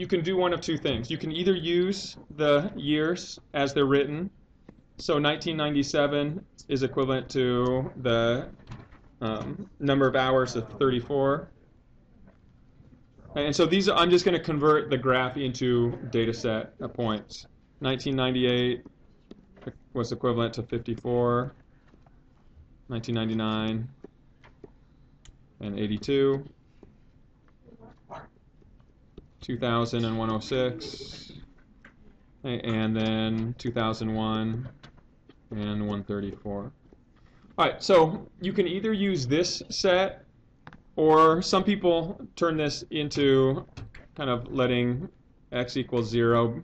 you can do one of two things. You can either use the years as they're written. So 1997 is equivalent to the number of hours of 34. And so these, I'm just going to convert the graph into data set of points. 1998 was equivalent to 54, 1999, and 82, 2000 and 106, and then 2001 and 134. All right, so you can either use this set, or some people turn this into kind of letting x equals 0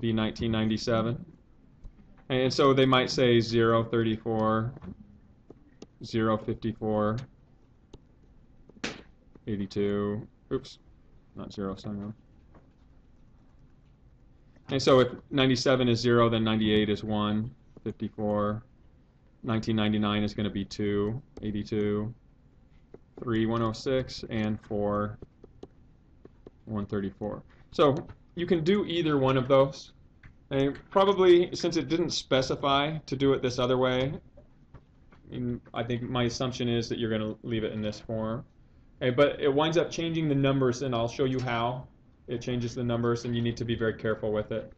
be 1997. And so they might say 034, 054, 82, oops, not 0, sorry. And so if 97 is 0, then 98 is 1, 54, 1999 is going to be 2, 82, 3, 106, and 4, 134. So you can do either one of those. And probably, since it didn't specify to do it this other way, I think my assumption is that you're going to leave it in this form. Okay, but it winds up changing the numbers, and I'll show you how it changes the numbers, and you need to be very careful with it.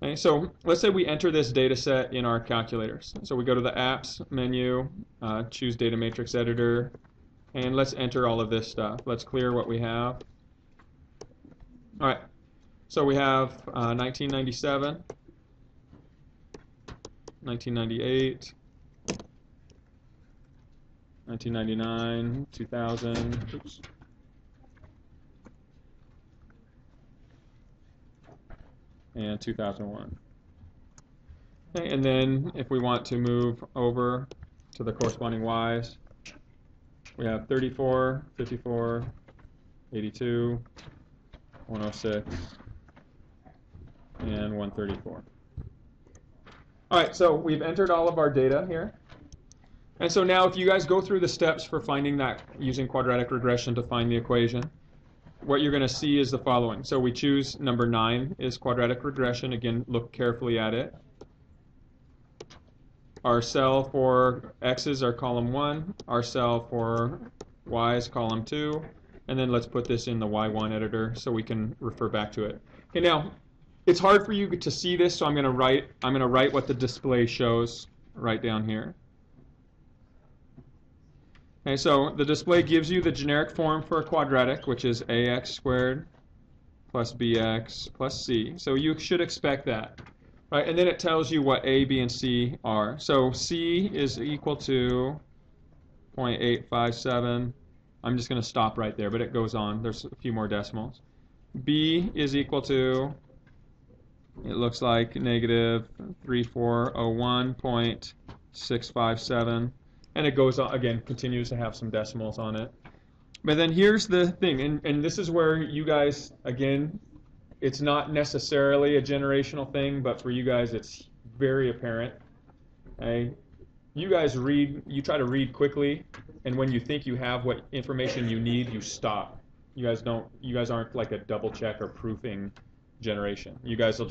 Okay, so let's say we enter this data set in our calculators. So we go to the Apps menu, choose Data Matrix Editor, and let's enter all of this stuff. Let's clear what we have. All right. So we have 1997, 1998, 1999, 2000, oops, and 2001. Okay, and then if we want to move over to the corresponding Ys, we have 34, 54, 82, 106, and 134. All right, so we've entered all of our data here. And so now if you guys go through the steps for finding that, using quadratic regression to find the equation, what you're going to see is the following. So we choose number 9 is quadratic regression. Again, look carefully at it. Our cell for x's are column 1. Our cell for y's column 2. And then let's put this in the Y1 editor so we can refer back to it. Okay, now it's hard for you to see this, so I'm going to write what the display shows right down here. Okay, so the display gives you the generic form for a quadratic, which is ax squared plus bx plus c. So you should expect that, right? And then it tells you what a, b, and c are. So c is equal to 0.857. I'm just going to stop right there, but it goes on. There's a few more decimals. B is equal to, it looks like, negative 3401.657. And it goes on, again, continues to have some decimals on it. But then here's the thing, and this is where you guys, again, it's not necessarily a generational thing, but for you guys it's very apparent. Okay? You guys you try to read quickly, and when you think you have what information you need, you stop. You guys aren't like a double check or proofing generation. You guys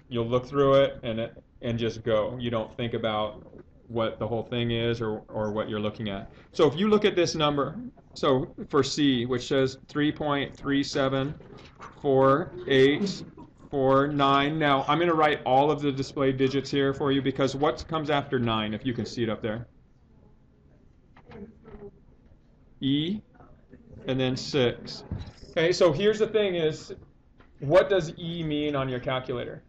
you'll look through it and just go. You don't think about what the whole thing is or what you're looking at. So if you look at this number, so for C, which says 3.374849. Now I'm going to write all of the display digits here for you, because what comes after 9, if you can see it up there? E, and then 6. Okay, so here's the thing is, what does E mean on your calculator?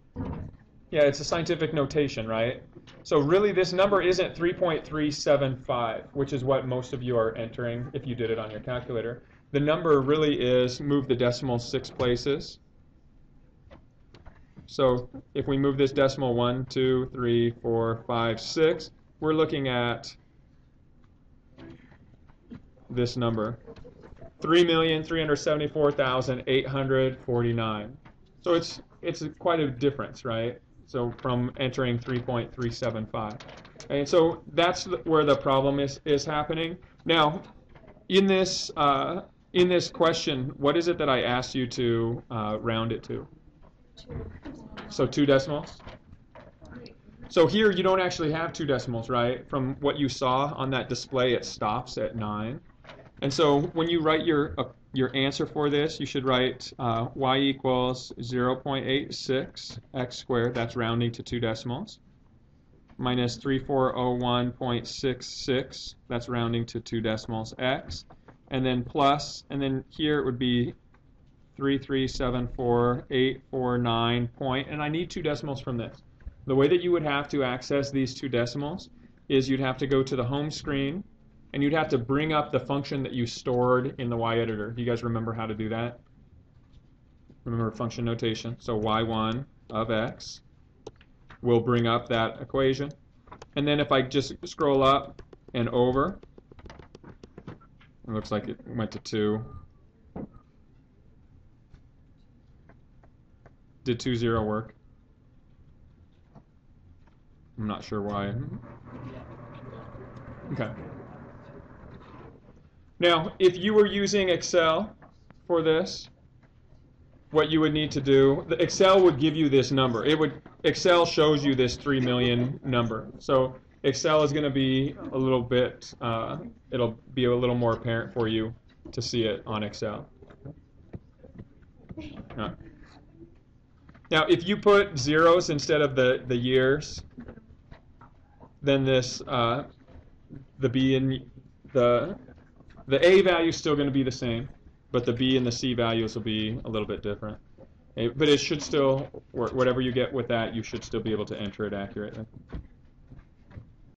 Yeah, it's a scientific notation, right? So really this number isn't 3.375, which is what most of you are entering if you did it on your calculator. The number really is, move the decimal 6 places. So if we move this decimal 1, 2, 3, 4, 5, 6, we're looking at this number, 3,374,849. So it's quite a difference, right? So from entering 3.375. And so that's where the problem is happening. Now, in this in this question, what is it that I asked you to round it to? So 2 decimals? So here you don't actually have 2 decimals, right? From what you saw on that display, it stops at 9. And so when you write your answer for this, you should write y equals 0.86 x squared, that's rounding to 2 decimals, minus 3401.66, that's rounding to 2 decimals, x, and then plus, and then here it would be 3374849 point, and I need 2 decimals from this. The way that you would have to access these 2 decimals is you'd have to go to the home screen and you'd have to bring up the function that you stored in the Y editor. Do you guys remember how to do that? Remember function notation. So y1 of x will bring up that equation. And then if I just scroll up and over, it looks like it went to 2. Did 20 work? I'm not sure why. Okay. Now, if you were using Excel for this, what you would need to do, the Excel would give you this number. Excel shows you this 3 million number. So Excel is going to be a little bit, it'll be a little more apparent for you to see it on Excel. Now, if you put zeros instead of the years, then this, the B and the A value is still going to be the same, but the B and the C values will be a little bit different. But it should still, whatever you get with that, you should still be able to enter it accurately.